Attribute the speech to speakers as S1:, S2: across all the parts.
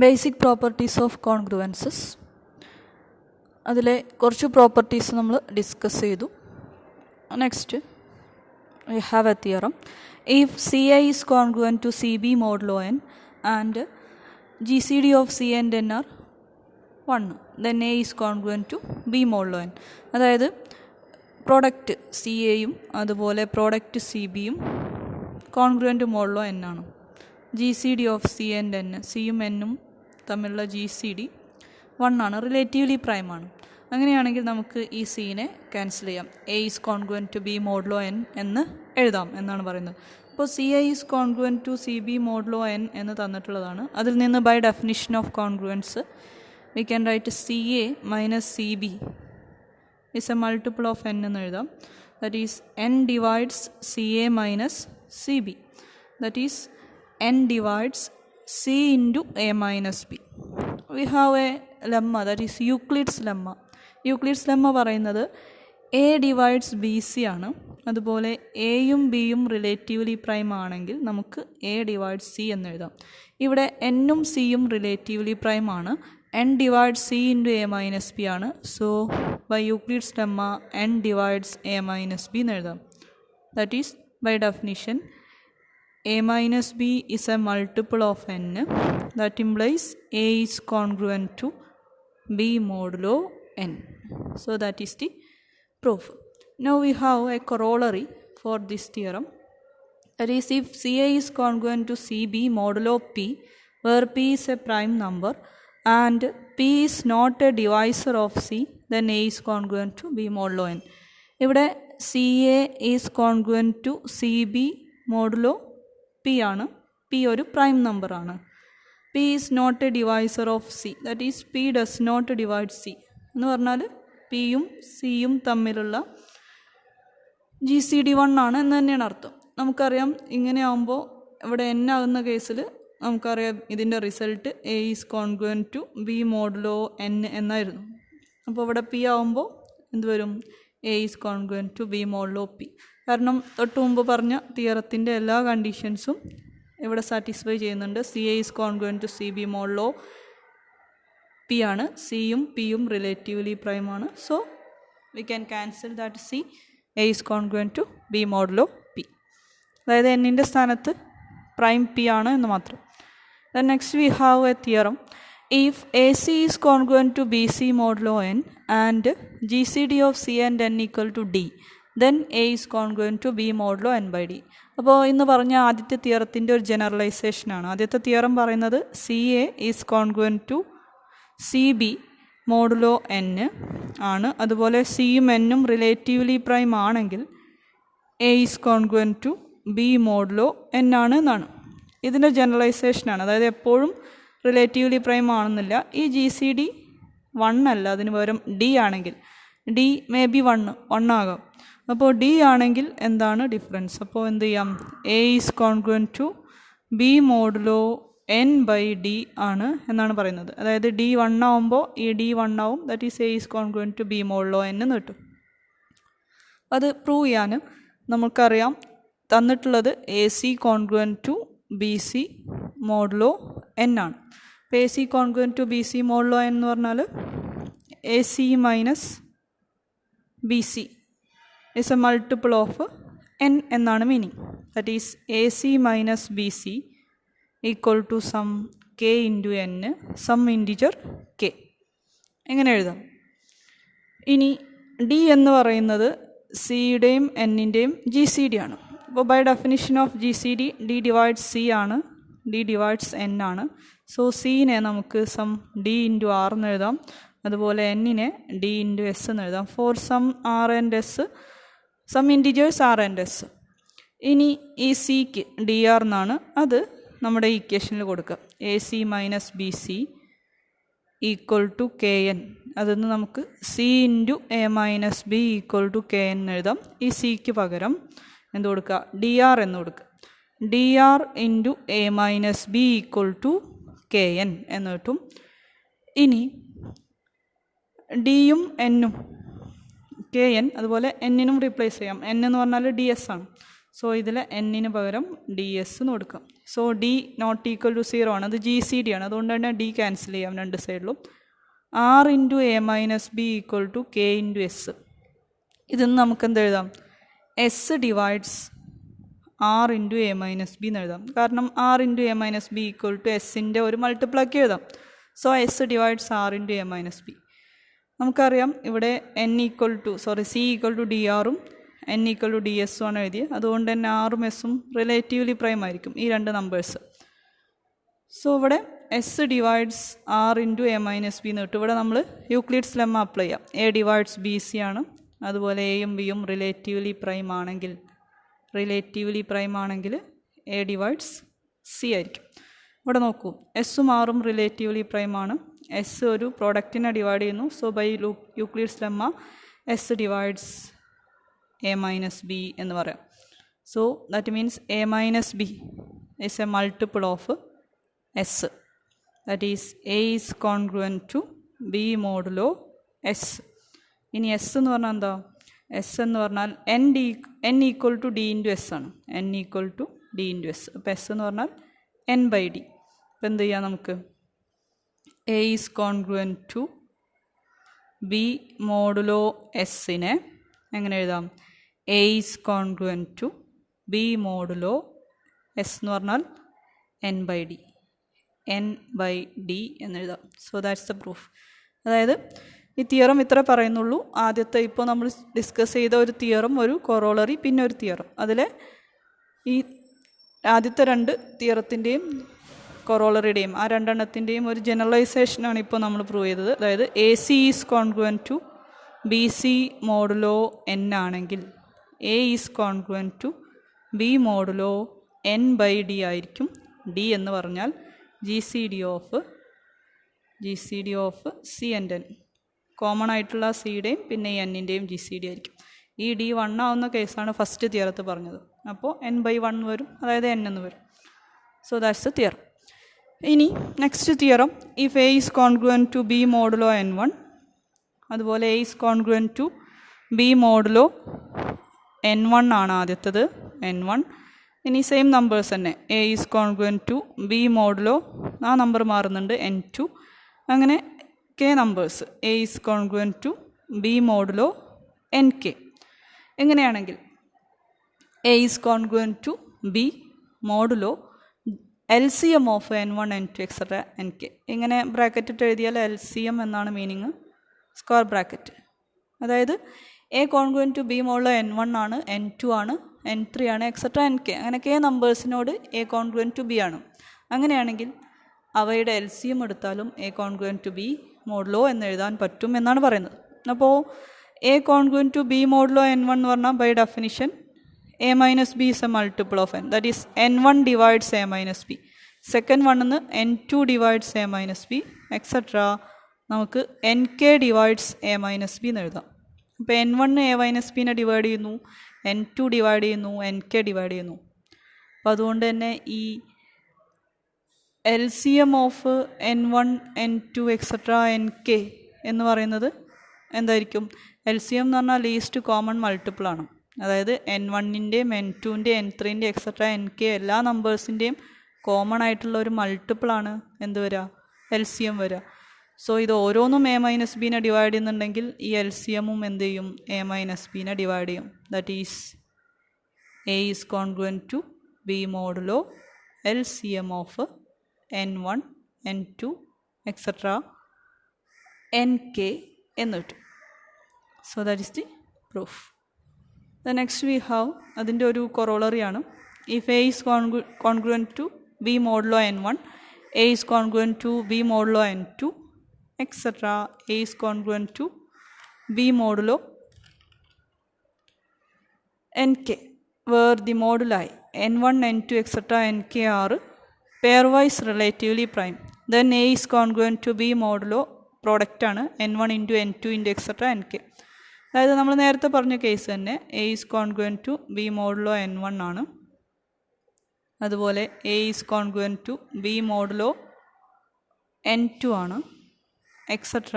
S1: Basic properties of കോൺഗ്രുവൻസസ്. അതിലെ കുറച്ച് properties നമ്മൾ ഡിസ്കസ് ചെയ്തു. Next we have a theorem. If Ci is congruent to Cb modulo n and GCD of C and n are 1, then A is congruent to B modulo n. അതായത് product C എയും അതുപോലെ product C ബിയും congruent modulo N ആണ്. G C d of c and N, സിയും എന്നും തമ്മിലുള്ള G C D 1 ആണ്, relatively prime ആണ്. അങ്ങനെയാണെങ്കിൽ നമുക്ക് ഈ സീനെ ക്യാൻസൽ ചെയ്യാം. A is congruent to B modulo N എന്ന് എഴുതാം എന്നാണ് പറയുന്നത്. അപ്പോൾ C A is congruent to C B modulo N എന്ന് തന്നിട്ടുള്ളതാണ്. അതിൽ നിന്ന് by definition of congruence we can write C A minus C B is a multiple of n എന്ന് എഴുതാം. That is n divides CA minus CB. That is n divides C into A minus B. We have a lemma, that is Euclid's lemma. Euclid's lemma പറയുന്നത് A divides BC ആണ്. അതുപോലെ എയും ബിയും relatively prime ആണെങ്കിൽ നമുക്ക് A divides C എന്ന് എഴുതാം. ഇവിടെ എന്നും സിയും റിലേറ്റീവ്ലി പ്രൈം ആണ്. n divides C into A minus B ആണ്. So by Euclid's lemma n divides A minus B എന്ന് എഴുതാം. That is by definition A minus B is a multiple of n. That implies A is congruent to B modulo n. So that is the proof. Now we have a corollary for this theorem. That is, if Ci is congruent to Cb modulo P, where P is a prime number and P is not a divisor of C, then A is congruent to B modulo n. ഇവിടെ CA is congruent to CB modulo P ആണ്. P ഒരു prime number ആണ്. P is not a divisor of C, that is P does not divide C എന്ന് പറഞ്ഞാൽ Pയും Cയും തമ്മിലുള്ള GCD 1 ആണ് എന്ന് തന്നെയാണ് അർത്ഥം. നമുക്കറിയാം ഇങ്ങനെയാകുമ്പോൾ ഇവിടെ n ആകുന്ന കേസിൽ നമുക്കറിയാം ഇതിൻ്റെ result A is congruent to B modulo N എന്നായിരുന്നു. അപ്പോൾ ഇവിടെ പി ആവുമ്പോൾ എന്ത് വരും? A is congruent to B modulo P. കാരണം തൊട്ട് മുമ്പ് പറഞ്ഞ തിയറത്തിൻ്റെ എല്ലാ കണ്ടീഷൻസും ഇവിടെ സാറ്റിസ്ഫൈ ചെയ്യുന്നുണ്ട്. C A is congruent to C B modulo P ആണ്. സിയും പിയും റിലേറ്റീവ്ലി പ്രൈം ആണ്. So we can cancel that C A is congruent to B modulo P. അതായത് എന്നിൻ്റെ സ്ഥാനത്ത് പ്രൈം പി ആണ് എന്ന് മാത്രം. Then next we have a theorem. If AC is congruent to BC modulo n and GCD of C and n equal to D, then A is congruent to B modulo n by D. അപ്പോൾ ഇന്ന് പറഞ്ഞ ആദ്യത്തെ തിയറത്തിൻ്റെ ഒരു ജനറലൈസേഷനാണ്. ആദ്യത്തെ theorem പറയുന്നത് C A is congruent to C B modulo N ആണ്. അതുപോലെ സിയും എന്നും റിലേറ്റീവ്ലി പ്രൈം ആണെങ്കിൽ A is congruent to B modulo N ആണ് എന്നാണ്. ഇതിൻ്റെ ജനറലൈസേഷനാണ്. അതായത് എപ്പോഴും റിലേറ്റീവ്ലി പ്രൈം ആണെന്നില്ല. ഈ ജി സി ഡി 1 അല്ല, അതിന് പകരം ഡി ആണെങ്കിൽ ഡി മേ ബി 1 ആകാം. അപ്പോൾ ഡി ആണെങ്കിൽ എന്താണ് ഡിഫറൻസ്? അപ്പോൾ എന്ത് ചെയ്യാം? A is congruent to B modulo N by D ആണ് എന്നാണ് പറയുന്നത്. അതായത് ഡി 1 ആവുമ്പോൾ ഈ ഡി 1 ആവും. That is a is congruent to B modulo N എന്ന് കിട്ടും. അത് പ്രൂവ് ചെയ്യാൻ നമുക്കറിയാം തന്നിട്ടുള്ളത് a c congruent to b c modulo N ആണ്. അപ്പോൾ a c congruent to b c modulo N എന്ന് പറഞ്ഞാൽ a C minus B c is a multiple of n എന്നാണ് meaning. That is a C minus B C equal to some k into n, some integer k. എങ്ങനെ എഴുതാം? ഇനി D എന്ന് പറയുന്നത് സിയുടെയും എന്നിൻ്റെയും ജി സി ഡി ആണ്. അപ്പോൾ by definition of G C D D divides C ആണ്, ഡി ഡിവൈഡ്സ് എൻ ആണ്. സോ സിനെ നമുക്ക് സം ഡി ഇൻറ്റു ആർ എന്ന് എഴുതാം. അതുപോലെ എന്നിനെ ഡി ഇൻറ്റു എസ് എന്ന് എഴുതാം. For some R and S, some integers R and S. ഇനി ഈ സിക്ക് ഡി ആർ എന്നാണ്, അത് നമ്മുടെ ഇക്വേഷനിൽ കൊടുക്കുക. A C minus B C equal to K N. അതിന്ന് നമുക്ക് C into A minus B equal to K N എഴുതാം. ഈ സിക്ക് പകരം എന്ത് കൊടുക്കുക? ഡി ആർ എന്ന് കൊടുക്കുക. D R into A minus B equal to K N എന്ന് കിട്ടും. ഇനി ഡിയും എന്നും കെ എൻ അതുപോലെ എന്നിനും റീപ്ലേസ് ചെയ്യാം. എൻ എന്ന് പറഞ്ഞാൽ ഡി എസ് ആണ്. സോ ഇതിൽ എന്നിന് പകരം ഡി എസ് എന്ന് കൊടുക്കാം. So D not equal to 0 ആണ്, അത് ജി സി ഡി ആണ്, അതുകൊണ്ട് തന്നെ ഡി ക്യാൻസൽ ചെയ്യാം രണ്ട് സൈഡിലും. R into A minus B equal to K into S. ഇതിന്ന് നമുക്ക് എന്ത് എഴുതാം? S divides R into A minus B എന്ന് എഴുതാം. കാരണം R into A minus B equal to എസിൻ്റെ ഒരു മൾട്ടിപ്പിളാക്കി എഴുതാം. So S divides R into A minus B. നമുക്കറിയാം ഇവിടെ സി ഈക്വൽ ടു ഡി ആറും എൻ ഈക്വൽ ടു ഡി എസും ആണ് എഴുതിയത്. അതുകൊണ്ട് തന്നെ ആറും എസും റിലേറ്റീവ്ലി പ്രൈം ആയിരിക്കും ഈ രണ്ട് നമ്പേഴ്സ്. സോ ഇവിടെ S divides R into A minus B എന്ന് കിട്ടും. ഇവിടെ നമ്മൾ യൂക്ലിഡ്സ് ലെമ്മ അപ്ലൈ ചെയ്യാം. എ ഡിവൈഡ്സ് ബി സി ആണ്. അതുപോലെ എയും ബിയും റിലേറ്റീവ്ലി പ്രൈം ആണെങ്കിൽ എ ഡിവൈഡ്സ് സി ആയിരിക്കും. ഇവിടെ നോക്കൂ, എസ്സും ആറും റിലേറ്റീവ്ലി പ്രൈം ആണ്. എസ് ഒരു പ്രോഡക്റ്റിനെ ഡിവൈഡ് ചെയ്യുന്നു. So by Euclid's lemma s divides a minus B എന്ന് പറയാം. So that means a minus b is a multiple of s. That is a is congruent to B modulo s. ഇനി s എന്ന് പറഞ്ഞാൽ എന്താ? S എന്ന് പറഞ്ഞാൽ n equal to d into s ആണ്. N equal to d into s. അപ്പോൾ s എന്ന് പറഞ്ഞാൽ എൻ ബൈ ഡി. അപ്പോൾ എന്ത് ചെയ്യാം നമുക്ക്? A is congruent to B modulo എസിനെ എങ്ങനെ എഴുതാം? A is congruent to B modulo S എന്ന് പറഞ്ഞാൽ എൻ ബൈ ഡി. എന്നെഴുതാം. So that's the proof. അതായത് ഈ തിയറം ഇത്ര പറയുന്നുള്ളൂ. ആദ്യത്തെ ഇപ്പോൾ നമ്മൾ ഡിസ്കസ് ചെയ്ത ഒരു തിയറം, ഒരു കൊറോളറി, പിന്നെ ഒരു തിയറം. അതിലെ ഈ ആദ്യത്തെ രണ്ട് തിയറത്തിൻ്റെയും കൊറോളറിയുടെയും ആ രണ്ടെണ്ണത്തിൻ്റെയും ഒരു ജനറലൈസേഷനാണ് ഇപ്പോൾ നമ്മൾ പ്രൂവ് ചെയ്തത്. അതായത് a c is congruent to b c modulo n ആണെങ്കിൽ A is congruent to B modulo N by d ആയിരിക്കും. ഡി എന്ന് പറഞ്ഞാൽ g C d of c and n. Common ആയിട്ടുള്ള സിയുടെയും പിന്നെ ഈ എന്നിൻ്റെയും ജി സി ഡി ആയിരിക്കും. ഈ ഡി 1 ആവുന്ന കേസാണ് ഫസ്റ്റ് തിയറത്ത് പറഞ്ഞത്. അപ്പോൾ എൻ ബൈ 1 വരും, അതായത് എൻ എന്ന് വരും. So that's the theorem. ഇനി next theorem, if a is congruent to B modulo N1, അതുപോലെ a is congruent to B modulo N1 ആണ് ആദ്യത്തത്, N1. ഇനി സെയിം നമ്പേഴ്സ് തന്നെ, a is congruent to B modulo, ആ number മാറുന്നുണ്ട്, N2. അങ്ങനെ k numbers, a is congruent to B modulo NK. എങ്ങനെയാണെങ്കിൽ a is congruent to B modulo LCM of N1, N2, etcetera NK. ഇങ്ങനെ bracket ഇട്ട് എഴുതിയാൽ LCM എന്നാണ് meaning, square bracket. അതായത് a congruent to B modulo N1 ആണ്, N2 ആണ്, N3 ആണ്, et cetera NK. അങ്ങനെ കെ നമ്പേഴ്സിനോട് എ കോൺഗ്രുവൻറ്റ് ടു ബി ആണ്. അങ്ങനെയാണെങ്കിൽ അവയുടെ LCM എടുത്താലും a congruent to B modulo എന്ന് എഴുതാൻ പറ്റും എന്നാണ് പറയുന്നത്. അപ്പോൾ a congruent to B modulo N1 എന്ന് പറഞ്ഞാൽ by definition a minus b is a multiple of n. That is N1 divides a minus b. Second വണ്ണിന്ന് N2 divides a minus B, etcetera നമുക്ക് NK divides a minus B എന്ന് എഴുതാം. അപ്പോൾ N1 A minus ബിനെ divide ചെയ്യുന്നു, N2 divide ചെയ്യുന്നു, NK divide ചെയ്യുന്നു. അപ്പോൾ അതുകൊണ്ട് തന്നെ ഈ LCM of N1, N2, etcetera NK എന്ന് പറയുന്നത് എന്തായിരിക്കും? LCM എന്ന് പറഞ്ഞാൽ ലീസ്റ്റ് കോമൺ മൾട്ടിപ്പിൾ ആണ്. അതായത് N1ൻ്റെയും N2ൻ്റെയും N3ൻ്റെയും എക്സെട്ര NK എല്ലാ നമ്പേഴ്സിൻ്റെയും കോമൺ ആയിട്ടുള്ള ഒരു മൾട്ടിപ്പിളാണ് എന്ത് വരിക? LCM വരിക. സോ ഇത് ഓരോന്നും എ മൈനസ് ബിനെ ഡിവൈഡ് ചെയ്യുന്നുണ്ടെങ്കിൽ ഈ LCMും എന്ത് ചെയ്യും? എ മൈനസ് ബിനെ ഡിവൈഡ് ചെയ്യും. That is a is congruent to B modulo LCM of N1, N2, etcetera NK എന്ന് കിട്ടും. So that is the proof. The next we have അതിൻ്റെ ഒരു കൊറോളറിയാണ്. If a is congruent to B modulo N1, a is congruent to B modulo N2, et cetera a is congruent to B modulo NK, where the moduli N1, N2, etcetera NK are pairwise relatively prime. Then A is congruent to B modulo product ആണ് N1 into N2 into etcetera NK. അതായത് നമ്മൾ നേരത്തെ പറഞ്ഞ case തന്നെ A is congruent to B modulo N1 ആണ്. അതുപോലെ A is congruent to B modulo N2 ആണ്, etcetera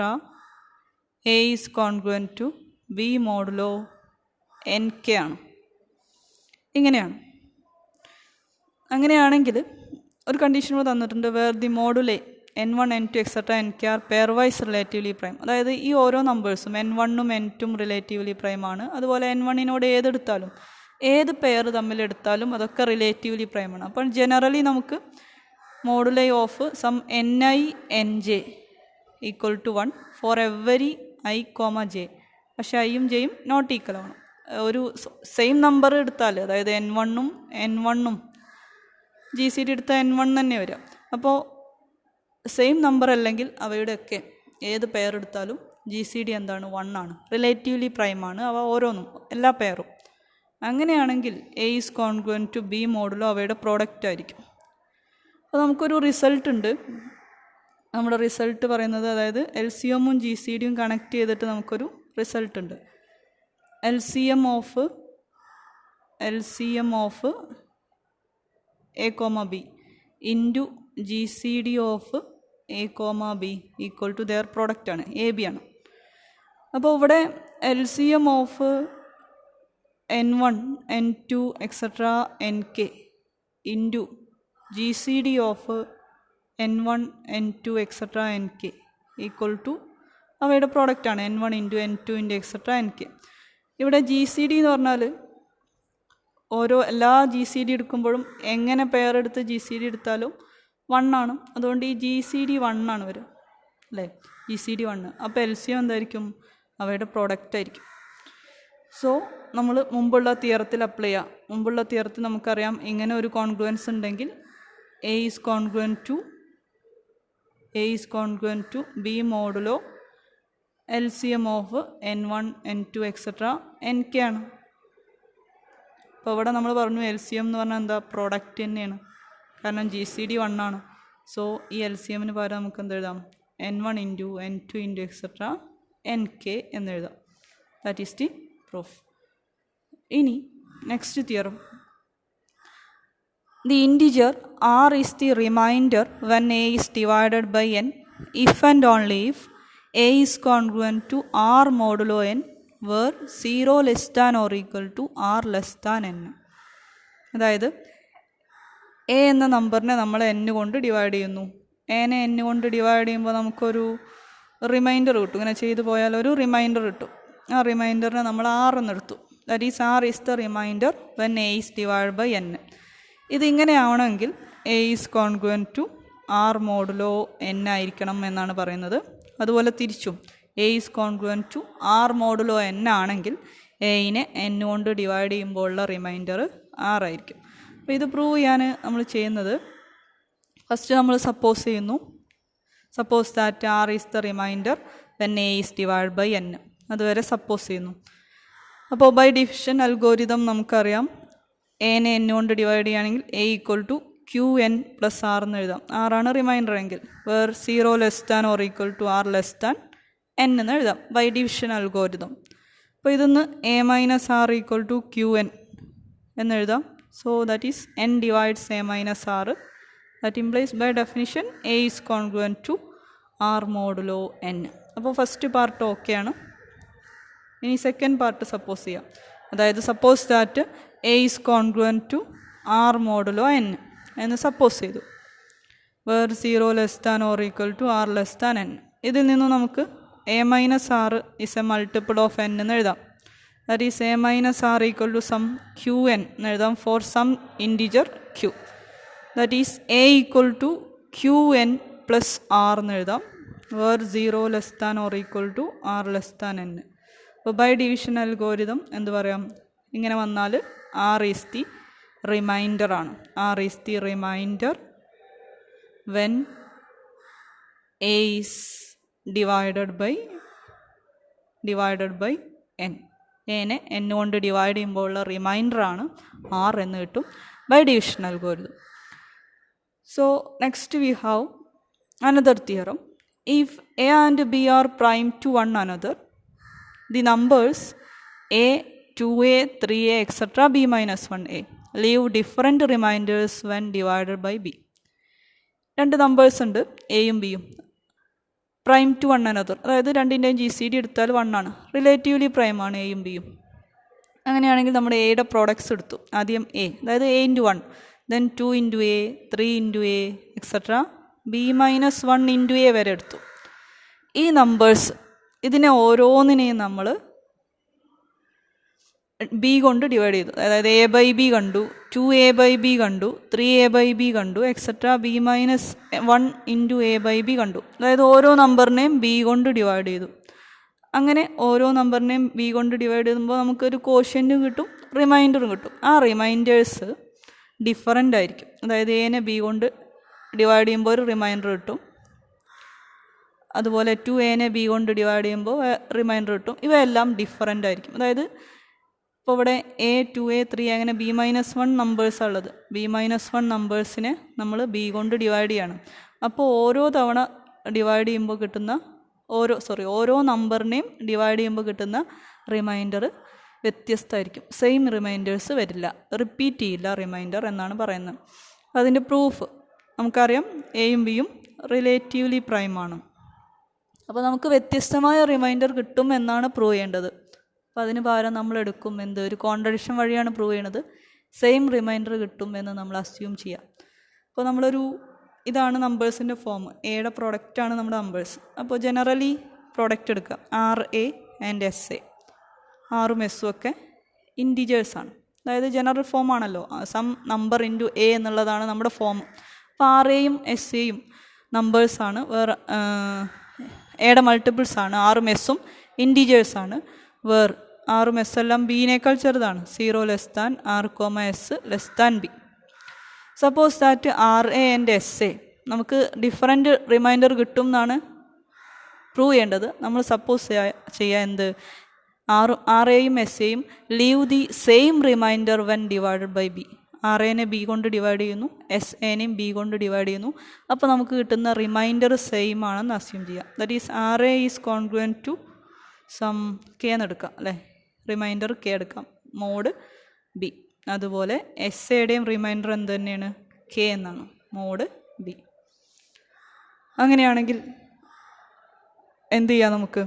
S1: A is congruent to B modulo NK ആണ്. ഇങ്ങനെയാണ്. അങ്ങനെയാണെങ്കിൽ ഒരു കണ്ടീഷൻ കൂടെ തന്നിട്ടുണ്ട്, where the moduli n1 n2 etcetera nk are pairwise relatively prime. അതായത് ഈ ഓരോ നമ്പേഴ്സും n1ഉം n2ഉം റിലേറ്റീവ്ലി പ്രൈം ആണ്. അതുപോലെ n1നോട് ഏതെടുത്താലും ഏത് പെയർ തമ്മിലെടുത്താലും അതൊക്കെ റിലേറ്റീവ്ലി പ്രൈം ആണ്. അപ്പോൾ ജനറലി നമുക്ക് moduli of some ni nj equal to 1 for every i, j. പക്ഷേ ഐയും ജെയും നോട്ട് ഈക്വൽ ആണ്. ഒരു സെയിം നമ്പർ എടുത്താൽ, അതായത് n1ഉം GCD എടുത്താൽ n1 തന്നെ വരിക. അപ്പോൾ സെയിം നമ്പർ അല്ലെങ്കിൽ അവയുടെയൊക്കെ ഏത് പെയർ എടുത്താലും GCD എന്താണ്? 1 ആണ്. റിലേറ്റീവ്ലി പ്രൈം ആണ് അവ ഓരോന്നും, എല്ലാ പെയറും. അങ്ങനെയാണെങ്കിൽ A is congruent to B modulo അവയുടെ പ്രോഡക്റ്റ് ആയിരിക്കും. അപ്പോൾ നമുക്കൊരു റിസൾട്ട് ഉണ്ട്. നമ്മുടെ റിസൾട്ട് പറയുന്നത്, അതായത് LCMഉം GCDയും കണക്ട് ചെയ്തിട്ട് നമുക്കൊരു റിസൾട്ട് ഉണ്ട്. LCM of A, B into GCD of A, B equal to their product ആണ്, AB ആണ്. അപ്പോൾ ഇവിടെ LCM of n1 n2 etcetera nk into GCD of n1 n2 etcetera nk equal to അവയുടെ പ്രോഡക്റ്റാണ് n1 into n2 into etcetera nk. ഇവിടെ GCD എന്ന് പറഞ്ഞാൽ എല്ലാ GCD എടുക്കുമ്പോഴും എങ്ങനെ പെയർ എടുത്ത് GCD എടുത്താലും 1 ആണ്. അതുകൊണ്ട് ഈ GCD 1 ആണ് വരിക, അല്ലേ? GCD 1. അപ്പോൾ LCM എന്തായിരിക്കും? അവയുടെ പ്രോഡക്റ്റ് ആയിരിക്കും. സോ നമ്മൾ മുമ്പുള്ള തിയറത്തിൽ അപ്ലൈ ചെയ്യാം. മുമ്പുള്ള തിയറത്തിൽ നമുക്കറിയാം, ഇങ്ങനെ ഒരു കോൺഗ്രുവൻസ് ഉണ്ടെങ്കിൽ A is congruent to B modulo LCM of n1 n2 etcetera nk ആണ്. അപ്പോൾ ഇവിടെ നമ്മൾ പറഞ്ഞു LCM എന്ന് പറഞ്ഞാൽ എന്താ? പ്രോഡക്റ്റ് തന്നെയാണ്. കാരണം GCD 1 ആണ്. സോ ഈ LCMന് പകരം നമുക്ക് എന്തെഴുതാം? n1 into n2 into etcetera nk എന്നെഴുതാം. That is the proof. ഇനി next theorem, the integer r is the remainder when A is divided by n if and only if A is congruent to r modulo n where 0 less than or equal to r less than n. അതായത് A എന്ന നമ്പറിനെ നമ്മൾ n കൊണ്ട് divide ചെയ്യുന്നു. എനെ n കൊണ്ട് divide ചെയ്യുമ്പോൾ നമുക്കൊരു റിമൈൻഡർ കിട്ടും. ഇങ്ങനെ ചെയ്തു പോയാൽ ഒരു റിമൈൻഡർ കിട്ടും. ആ റിമൈൻഡറിനെ നമ്മൾ r എന്നെടുത്തു. That is r is the remainder when A is divide by n. ഇതിങ്ങനെ ആവണമെങ്കിൽ A is congruent to r modulo n ആയിരിക്കണം എന്നാണ് പറയുന്നത്. അതുപോലെ തിരിച്ചും A is congruent to r modulo n ആണെങ്കിൽ Aനെ n കൊണ്ട് ഡിവൈഡ് ചെയ്യുമ്പോൾ ഉള്ള റിമൈൻഡർ r ആയിരിക്കും. അപ്പോൾ ഇത് പ്രൂവ് ചെയ്യാൻ നമ്മൾ ചെയ്യുന്നത്, ഫസ്റ്റ് നമ്മൾ സപ്പോസ് ചെയ്യുന്നു, suppose that r is the remainder when A is divide by n. അതുവരെ സപ്പോസ് ചെയ്യുന്നു. അപ്പോൾ ബൈ ഡിവിഷൻ അൽഗോരിതം നമുക്കറിയാം, എനെ n കൊണ്ട് ഡിവൈഡ് ചെയ്യുകയാണെങ്കിൽ A equal to QN plus r എന്ന് എഴുതാം. r ആണ് റിമൈൻഡർ എങ്കിൽ where 0 less than or equal to r less than n എന്ന് എഴുതാം ബൈ ഡിവിഷൻ അൽഗോരിതം. അപ്പോൾ ഇതൊന്ന് A minus r equal to QN എന്നെഴുതാം. So that is n divides A minus r. That implies by definition A is congruent to r modulo n. അപ്പോൾ first part ഓക്കെയാണ്. ഇനി second part suppose ചെയ്യാം. അതായത് suppose that A is congruent to r modulo n എന്ന് suppose ചെയ്തു. Where 0 less than or equal to r less than n. ഇതിൽ നിന്ന് നമുക്ക് A minus r is a multiple of n എന്ന് എഴുതാം. That is A minus r equal to some QN എന്ന് എഴുതാം for some integer Q. That is A equal to QN plus r എന്ന് എഴുതാം. Where 0 less than or equal to r less than n. അപ്പോൾ by division algorithm എന്ത് പറയാം? ഇങ്ങനെ വന്നാൽ r is the remainder ആണ്. r is the remainder when A is divided by n. എനെ n കൊണ്ട് ഡിവൈഡ് ചെയ്യുമ്പോൾ ഉള്ള റിമൈൻഡർ ആണ് r എന്ന് കിട്ടും by division algorithm. So next we have another theorem. If A and B are prime to one another, the numbers a, 2a, 3a, etc. b minus 1a leave different reminders when divided by b. രണ്ട് numbers ഉണ്ട്, എയും ബിയും, prime to one another. അതായത് രണ്ടിൻ്റെയും GCD എടുത്താൽ 1 ആണ്. Relatively പ്രൈമാണ് എയും ബിയും. അങ്ങനെയാണെങ്കിൽ നമ്മുടെ എയുടെ പ്രോഡക്ട്സ് എടുത്തു. ആദ്യം എ, അതായത് A into 1, then 2 into A, 3 into A, etcetera b-1 into A വരെ എടുത്തു. ഈ നമ്പേഴ്സ് ഇതിനെ ഓരോന്നിനെയും നമ്മൾ ബി കൊണ്ട് ഡിവൈഡ് ചെയ്തു. അതായത് എ ബൈ ബി കണ്ടു, 2a ബൈ ബി കണ്ടു, 3a ബൈ ബി കണ്ടു, etcetera b-1 into A by B കണ്ടു. അതായത് ഓരോ നമ്പറിനെയും ബി കൊണ്ട് ഡിവൈഡ് ചെയ്തു. അങ്ങനെ ഓരോ നമ്പറിനെയും ബി കൊണ്ട് ഡിവൈഡ് ചെയ്യുമ്പോൾ നമുക്കൊരു കോഷ്യൻറ്റും കിട്ടും, റിമൈൻഡറും കിട്ടും. ആ റിമൈൻഡേഴ്സ് ഡിഫറൻ്റ് ആയിരിക്കും. അതായത് എനെ ബി കൊണ്ട് ഡിവൈഡ് ചെയ്യുമ്പോൾ ഒരു റിമൈൻഡർ കിട്ടും, അതുപോലെ 2a ബി കൊണ്ട് ഡിവൈഡ് ചെയ്യുമ്പോൾ റിമൈൻഡർ കിട്ടും. ഇവയെല്ലാം ഡിഫറൻ്റ് ആയിരിക്കും. അതായത് ഇപ്പോൾ ഇവിടെ a, 2a, 3 അങ്ങനെ b-1 നമ്പേഴ്സാണ് ഉള്ളത്. b-1 നമ്പേഴ്സിനെ നമ്മൾ ബി കൊണ്ട് ഡിവൈഡ് ചെയ്യണം. അപ്പോൾ ഓരോ തവണ ഡിവൈഡ് ചെയ്യുമ്പോൾ കിട്ടുന്ന ഓരോ നമ്പറിനെയും ഡിവൈഡ് ചെയ്യുമ്പോൾ കിട്ടുന്ന റിമൈൻഡർ വ്യത്യസ്തമായിരിക്കും. സെയിം റിമൈൻഡേഴ്സ് വരില്ല, റിപ്പീറ്റ് ചെയ്യില്ല റിമൈൻഡർ എന്നാണ് പറയുന്നത്. അതിൻ്റെ പ്രൂഫ് നമുക്കറിയാം, എയും ബിയും റിലേറ്റീവ്ലി പ്രൈമാണ്. അപ്പോൾ നമുക്ക് വ്യത്യസ്തമായ റിമൈൻഡർ കിട്ടും എന്നാണ് പ്രൂവ് ചെയ്യേണ്ടത്. അപ്പോൾ അതിന് പകരം നമ്മൾ എടുക്കും ഒരു കോൺട്രഡിക്ഷൻ വഴിയാണ് പ്രൂവ് ചെയ്യണത്. സെയിം റിമൈൻഡർ കിട്ടും എന്ന് നമ്മൾ അസ്യൂം ചെയ്യാം. അപ്പോൾ ഇതാണ് നമ്പേഴ്സിൻ്റെ ഫോം. എയുടെ പ്രോഡക്റ്റാണ് നമ്മുടെ നമ്പേഴ്സ്. അപ്പോൾ ജനറലി പ്രോഡക്റ്റ് എടുക്കുക, RA ആൻഡ് SA. ആറും എസ്സും ഒക്കെ ഇൻറ്റിജേഴ്സാണ്. അതായത് ജനറൽ ഫോം ആണല്ലോ, സം നമ്പർ ഇൻറ്റു എ എന്നുള്ളതാണ് നമ്മുടെ ഫോം. അപ്പോൾ RAയും SA നമ്പേഴ്സാണ്, വേറെ എയുടെ മൾട്ടിപ്പിൾസാണ്. ആറും എസ്സും ഇൻറ്റിജേഴ്സാണ്. ആറും എസ് എല്ലാം ബിനേക്കാൾ ചെറുതാണ്. 0 less than R, S less than B. Suppose that RA and SA നമുക്ക് ഡിഫറൻറ്റ് റിമൈൻഡർ കിട്ടും എന്നാണ് പ്രൂവ് ചെയ്യേണ്ടത്. നമ്മൾ സപ്പോസ് ചെയ്യുക RAയും SAയും leave the same remainder when divided by B. RAനെ B കൊണ്ട് ഡിവൈഡ് ചെയ്യുന്നു, SAനെയും B കൊണ്ട് ഡിവൈഡ് ചെയ്യുന്നു. അപ്പോൾ നമുക്ക് കിട്ടുന്ന റിമൈൻഡർ സെയിം ആണെന്ന് അസ്യൂം ചെയ്യാം. That is RA is congruent to some K എന്നെടുക്കാം അല്ലേ, റിമൈൻഡർ K എടുക്കാം, മോഡ് B. അതുപോലെ SAയുടെയും റിമൈൻഡർ എന്ത് തന്നെയാണ്, K എന്നാണ്, മോഡ് B. അങ്ങനെയാണെങ്കിൽ എന്ത് ചെയ്യാം, നമുക്ക്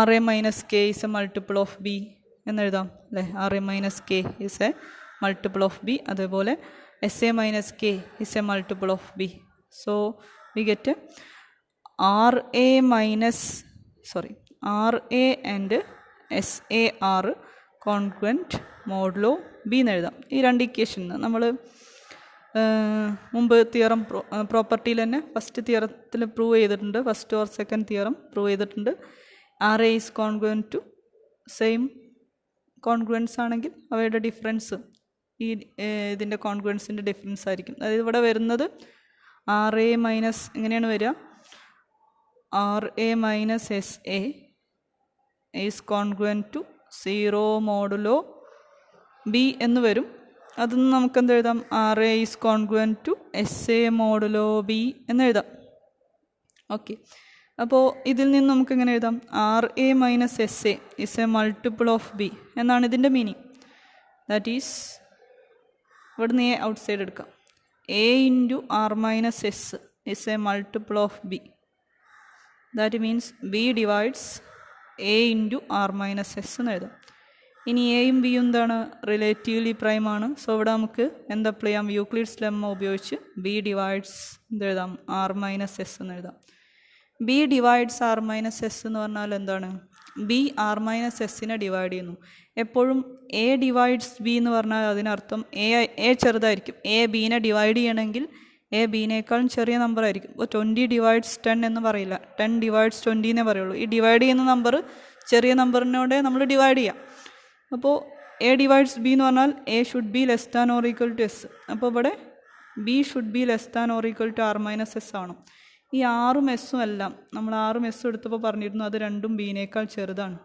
S1: RA minus K is a multiple of B എന്നെഴുതാം അല്ലേ. RA minus K is a multiple of B. അതേപോലെ SA minus K is a multiple of B. So we get RA and SA are congruent modulo B എന്നെഴുതാം. ഈ രണ്ട് equation നമ്മൾ മുമ്പ് theorem പ്രോപ്പർട്ടിയിൽ തന്നെ ഫസ്റ്റ് തിയറത്തിൽ പ്രൂവ് ചെയ്തിട്ടുണ്ട്, first or second theorem prove ചെയ്തിട്ടുണ്ട്. RA is congruent to same congruence ആണെങ്കിൽ അവയുടെ ഡിഫറൻസ് ഇതിൻ്റെ കോൺഗ്രുവൻസിൻ്റെ ഡിഫറൻസ് ആയിരിക്കും. അതായത് ഇവിടെ വരുന്നത് RA മൈനസ് എങ്ങനെയാണ് വരിക, RA minus SA is congruent to 0 modulo B എന്ന് വരും. അതൊന്ന് നമുക്ക് എന്ത് എഴുതാം, RA is congruent to SA modulo B എന്നെഴുതാം. ഓക്കെ, അപ്പോൾ ഇതിൽ നിന്ന് നമുക്ക് എങ്ങനെ എഴുതാം, RA minus SA is a multiple of B എന്നാണ് ഇതിൻ്റെ മീനിങ്. ദാറ്റ് ഈസ് ഇവിടുന്ന് A ഔട്ട് സൈഡ് എടുക്കാം. A into R minus S is a multiple of B. That means B divides A into R minus S എന്ന് എഴുതാം. ഇനി എയും ബിയും എന്താണ്, റിലേറ്റീവ്ലി പ്രൈം ആണ്. സോ ഇവിടെ നമുക്ക് എന്ത് അപ്ലൈ ചെയ്യാം, യൂക്ലിഡ്സ് ലെമ്മ ഉപയോഗിച്ച് B ഡിവൈഡ്സ് എന്തെഴുതാം, R മൈനസ് S എന്ന് എഴുതാം. B divides R minus S എന്ന് പറഞ്ഞാൽ എന്താണ്, B R മൈനസ് Sനെ ഡിവൈഡ് ചെയ്യുന്നു. എപ്പോഴും A ഡിവൈഡ്സ് B എന്ന് പറഞ്ഞാൽ അതിനർത്ഥം A ചെറുതായിരിക്കും. A Bനെ ഡിവൈഡ് ചെയ്യണമെങ്കിൽ A Bനേക്കാളും ചെറിയ നമ്പർ ആയിരിക്കും. ഇപ്പോൾ 20 ഡിവൈഡ്സ് 10 എന്ന് പറയില്ല, 10 ഡിവൈഡ്സ് 20 എന്നേ പറയുള്ളൂ. ഈ ഡിവൈഡ് ചെയ്യുന്ന നമ്പർ ചെറിയ നമ്പറിനോടെ നമ്മൾ ഡിവൈഡ് ചെയ്യാം. അപ്പോൾ A ഡിവൈഡ്സ് B എന്ന് പറഞ്ഞാൽ A should be less than or equal to S. അപ്പോൾ ഇവിടെ B should be less than or equal to R minus S ആണ്. ഈ ആറും എസ്സും എല്ലാം നമ്മൾ ആറും എസ്സും എടുത്തപ്പോൾ പറഞ്ഞിരുന്നു അത് രണ്ടും ബീനേക്കാൾ ചെറുതാണ്.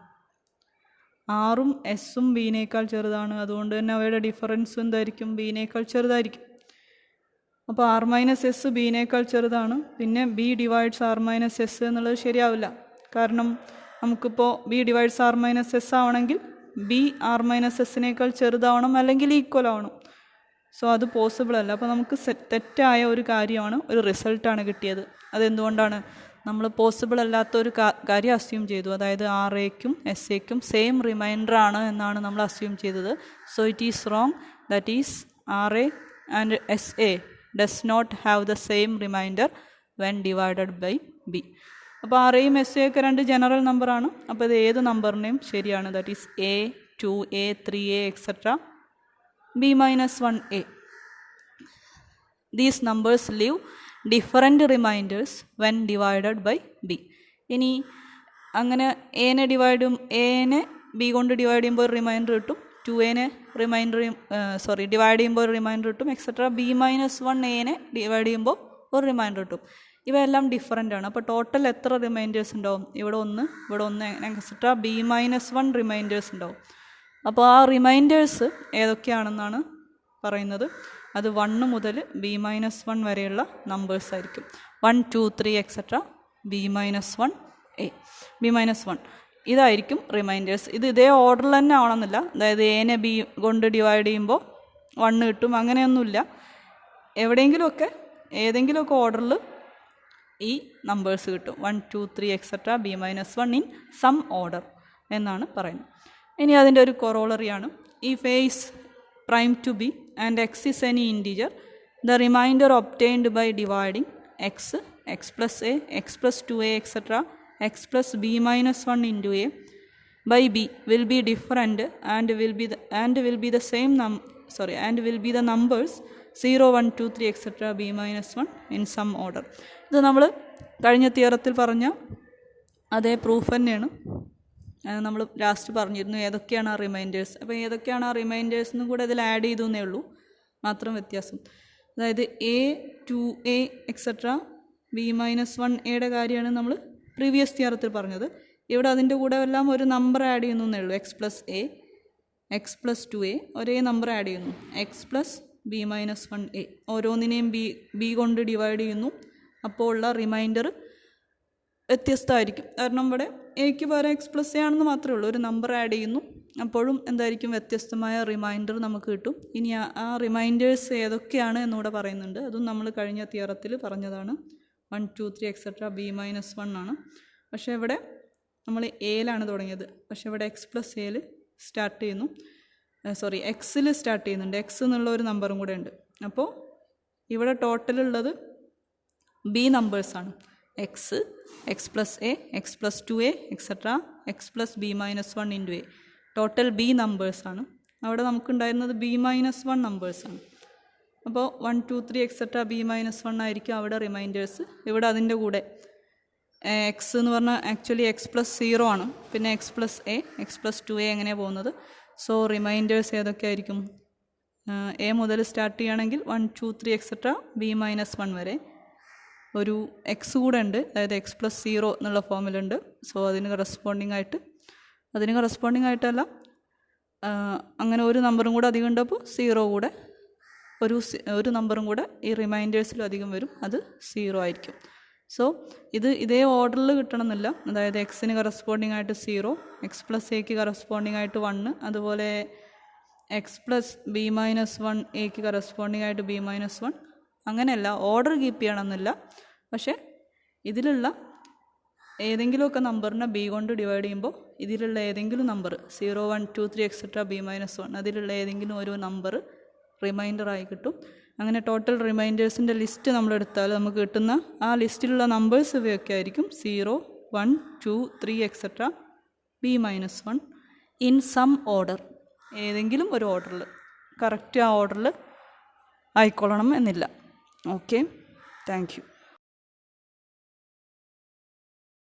S1: ആറും എസ്സും ബീനേക്കാൾ ചെറുതാണ്. അതുകൊണ്ട് തന്നെ അവയുടെ ഡിഫറൻസ് എന്തായിരിക്കും, ബീനേക്കാൾ ചെറുതായിരിക്കും. അപ്പോൾ R മൈനസ് എസ് ബീനേക്കാൾ ചെറുതാണ്. പിന്നെ B divides R minus S എന്നുള്ളത് ശരിയാവില്ല. കാരണം നമുക്കിപ്പോൾ B divides R minus S ആവണമെങ്കിൽ B R മൈനസ് എസിനേക്കാൾ ചെറുതാവണം, അല്ലെങ്കിൽ ഈക്വൽ ആവണം. സോ അത് പോസിബിൾ അല്ല. അപ്പോൾ നമുക്ക് തെറ്റായ ഒരു കാര്യമാണ്, ഒരു റിസൾട്ടാണ് കിട്ടിയത്. അതെന്തുകൊണ്ടാണ്, നമ്മൾ പോസിബിൾ അല്ലാത്തൊരു കാര്യം അസ്യൂം ചെയ്തു. അതായത് ആർ എക്കും എസ് എക്കും സെയിം റിമൈൻഡർ ആണ് എന്നാണ് നമ്മൾ അസ്യൂം ചെയ്തത്. So it is wrong. That is R A and S A does not have the same remainder when divided by B. അപ്പോൾ ആർ എയും എസ് എ ഒക്കെ രണ്ട് ജനറൽ നമ്പറാണ്. അപ്പോൾ ഇത് ഏത് നമ്പറിനെയും ശരിയാണ്. That is A, 2a, 3a, etc. b minus 1a. These numbers leave different reminders when divided by b. ഇനി അങ്ങനെ എനെ ബി കൊണ്ട് ഡിവൈഡ് ചെയ്യുമ്പോൾ ഒരു റിമൈൻഡർ കിട്ടും, 2a ഡിവൈഡ് ചെയ്യുമ്പോൾ ഒരു റിമൈൻഡർ കിട്ടും, etcetera b minus 1a divide ചെയ്യുമ്പോൾ ഒരു റിമൈൻഡർ കിട്ടും. ഇവയെല്ലാം ഡിഫറൻ്റ് ആണ്. അപ്പോൾ ടോട്ടൽ എത്ര റിമൈൻഡേഴ്സ് ഉണ്ടാവും? ഇവിടെ ഒന്ന് എക്സെട്ര b മൈനസ് 1 റിമൈൻഡേഴ്സ് ഉണ്ടാവും. അപ്പോൾ ആ റിമൈൻഡേഴ്സ് ഏതൊക്കെയാണെന്നാണ് പറയുന്നത്. അത് 1 മുതൽ b മൈനസ് 1 വരെയുള്ള നമ്പേഴ്സ് ആയിരിക്കും. 1, 2, 3 etcetera b minus 1a, b minus 1 ഇതായിരിക്കും റിമൈൻഡേഴ്സ്. ഇത് ഇതേ ഓർഡറിൽ തന്നെ ആവണമെന്നില്ല. അതായത് എനെ ബി കൊണ്ട് ഡിവൈഡ് ചെയ്യുമ്പോൾ 1 കിട്ടും, അങ്ങനെയൊന്നുമില്ല. ഏതെങ്കിലുമൊക്കെ ഓർഡറിൽ ഈ നമ്പേഴ്സ് കിട്ടും. 1, 2, 3 etcetera b minus 1 in some order എന്നാണ് പറയുന്നത്. ഇനി അതിൻ്റെ ഒരു കൊറോളറിയാണ്. ഇഫ് a is prime to b and x is any integer, the remainder obtained by dividing x plus a, x plus 2a, etc., x plus b minus 1 into a by b will be different and will be the numbers 0, 1, 2, 3, etc. b minus 1 in some order. ഇത് നമ്മൾ കഴിഞ്ഞ തിയറത്തിൽ പറഞ്ഞ അതേ proof തന്നെയാണ്. നമ്മൾ last പറഞ്ഞിരുന്നു ഏതൊക്കെയാണ് ആ റിമൈൻഡേഴ്സ്. അപ്പോൾ ഏതൊക്കെയാണ് ആ റിമൈൻഡേഴ്സ് എന്നും കൂടെ ഇതിൽ ആഡ് ചെയ്തു എന്നേ ഉള്ളൂ, മാത്രം വ്യത്യാസം. അതായത് a, 2a, etcetera b minus 1a കാര്യമാണ് നമ്മൾ പ്രീവിയസ് തിയറത്തിൽ പറഞ്ഞത്. ഇവിടെ അതിൻ്റെ കൂടെ എല്ലാം ഒരു നമ്പർ ആഡ് ചെയ്യുന്നു എന്നേ ഉള്ളൂ. X plus a, x plus 2a ഒരേ നമ്പർ ആഡ് ചെയ്യുന്നു. X plus b minus 1a ഓരോന്നിനെയും ബി കൊണ്ട് ഡിവൈഡ് ചെയ്യുന്നു. അപ്പോൾ ഉള്ള റിമൈൻഡർ വ്യത്യസ്തമായിരിക്കും. കാരണം ഇവിടെ എക്ക് പകരം എക്സ് പ്ലസ് എ ആണെന്ന് മാത്രമേ ഉള്ളൂ, ഒരു നമ്പർ ആഡ് ചെയ്യുന്നു. അപ്പോഴും എന്തായിരിക്കും വ്യത്യസ്തമായ റിമൈൻഡർ നമുക്ക് കിട്ടും. ഇനി ആ റിമൈൻഡേഴ്സ് ഏതൊക്കെയാണ് എന്നൂടെ പറയുന്നുണ്ട്. അതും നമ്മൾ കഴിഞ്ഞ തിയറത്തിൽ പറഞ്ഞതാണ്. 1, 2, 3 എക്സെട്ര b മൈനസ് 1 ആണ്. പക്ഷേ ഇവിടെ നമ്മൾ എയിലാണ് തുടങ്ങിയത്. പക്ഷേ ഇവിടെ എക്സ് പ്ലസ് എയിൽ സ്റ്റാർട്ട് ചെയ്യുന്നു. എക്സിൽ സ്റ്റാർട്ട് ചെയ്യുന്നുണ്ട്. എക്സ് എന്നുള്ള ഒരു നമ്പറും കൂടെ ഉണ്ട്. അപ്പോൾ ഇവിടെ ടോട്ടലുള്ളത് ബി നമ്പേഴ്സാണ്. X plus a, x plus 2a, et cetera x plus b minus 1 into a total b നമ്പേഴ്സാണ്. അവിടെ നമുക്കുണ്ടായിരുന്നത് b മൈനസ് 1 നമ്പേഴ്സാണ്. അപ്പോൾ 1, 2, 3 എക്സെട്ര b മൈനസ് 1 ആയിരിക്കും അവിടെ റിമൈൻഡേഴ്സ്. ഇവിടെ അതിൻ്റെ കൂടെ എക്സ് എന്ന് പറഞ്ഞാൽ ആക്ച്വലി എക്സ് പ്ലസ് 0 ആണ്. പിന്നെ X plus a, x plus 2a എങ്ങനെയാണ് പോകുന്നത്. സോ റിമൈൻഡേഴ്സ് ഏതൊക്കെ ആയിരിക്കും? എ മുതൽ സ്റ്റാർട്ട് ചെയ്യുകയാണെങ്കിൽ 1, 2, 3 എക്സെട്ര b മൈനസ് 1 വരെ. ഒരു എക്സ് കൂടെ ഉണ്ട്, അതായത് എക്സ് പ്ലസ് 0 എന്നുള്ള ഫോമിലുണ്ട്. സോ അതിന് കറസ്പോണ്ടിങ് ആയിട്ടല്ല, അങ്ങനെ ഒരു നമ്പറും കൂടെ അധികം ഉണ്ട്. അപ്പോൾ 0 കൂടെ ഒരു നമ്പറും കൂടെ ഈ റിമൈൻഡേഴ്സിലും അധികം വരും, അത് 0 ആയിരിക്കും. സോ ഇതേ ഓർഡറിൽ കിട്ടണമെന്നില്ല. അതായത് എക്സിന് കറസ്പോണ്ടിങ് ആയിട്ട് 0, എക്സ് പ്ലസ് എക്ക് കറസ്പോണ്ടിങ് ആയിട്ട് 1, അതുപോലെ എക്സ് പ്ലസ് b മൈനസ് 1 എക്ക് കറസ്പോണ്ടിങ് ആയിട്ട് b മൈനസ് 1. അങ്ങനെയല്ല, ഓർഡർ കീപ്പ് ചെയ്യണമെന്നില്ല. പക്ഷേ ഇതിലുള്ള ഏതെങ്കിലുമൊക്കെ നമ്പറിനെ b കൊണ്ട് ഡിവൈഡ് ചെയ്യുമ്പോൾ ഇതിലുള്ള ഏതെങ്കിലും നമ്പർ 0, 1, 2, 3 എക്സെട്ര b മൈനസ് 1 അതിലുള്ള ഏതെങ്കിലും ഒരു നമ്പർ റിമൈൻഡറായി കിട്ടും. അങ്ങനെ ടോട്ടൽ റിമൈൻഡേഴ്സിൻ്റെ ലിസ്റ്റ് നമ്മളെടുത്താൽ നമുക്ക് കിട്ടുന്ന ആ ലിസ്റ്റിലുള്ള നമ്പേഴ്സ് ഇവയൊക്കെ ആയിരിക്കും. 0, 1, 2, 3 etcetera b minus 1 in some order. ഏതെങ്കിലും ഒരു ഓർഡറിൽ, കറക്റ്റ് ആ ഓർഡറിൽ ആയിക്കൊള്ളണം എന്നില്ല. Okay, thank U.